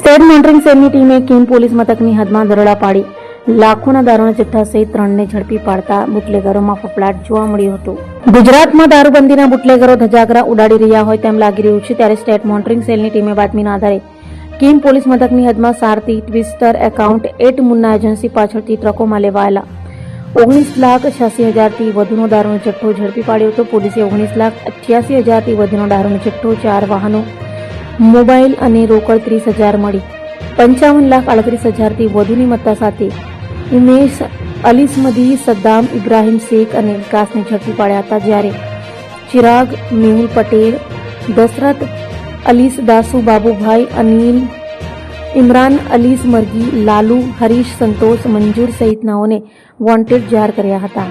State monitoring સેલની ટીમે Kim police મથકની હદમાં દરોડા પાડી લાખોના દારૂના જથ્થા સહિત 3ને ઝડપી પાડતા બુટલેગરોમાં ફફડાટ જોવા મળ્યો હતો. ગુજરાતમાં દારૂબંધીના બુટલેગરો ધજાગરા ઉડાડી રહ્યા હોય તેમ લાગી રહ્યું છે. ત્યારે સ્ટેટ મોનિટરિંગ સેલની ટીમે બાતમીના આધારે કિમ પોલીસ મથકની હદમાં સારથી ટ્વિસ્ટર એકાઉન્ટ 8 મુન્ના એજન્સી પાછળથી ટ્રકોમાં લેવાયેલા 19,86,000થી વધુનો દારૂનો જથ્થો ઝડપી પાડ્યો હતો. પોલીસે 19,88,000થી વધુનો દારૂનો જથ્થો, 4 વાહનો, મોબાઈલ અને રોકડ 30,000 મળી 55,38,000થી વધુની મત્તા સાથે ઉમેશ અલીસમદી, સદ્દામ, ઇબ્રાહિમ શેખ અને વિકાસને ઝડપી પાડ્યા હતા. જ્યારે ચિરાગ, મેહુલ પટેલ, દશરથ અલીસ, દાસુ, બાબુભાઈ, અનિલ, ઇમરાન અલીસ મરગી, લાલુ, હરીશ, સંતોષ, મંજૂર સહિતનાઓને વોન્ટેડ જાહેર કર્યા હતા.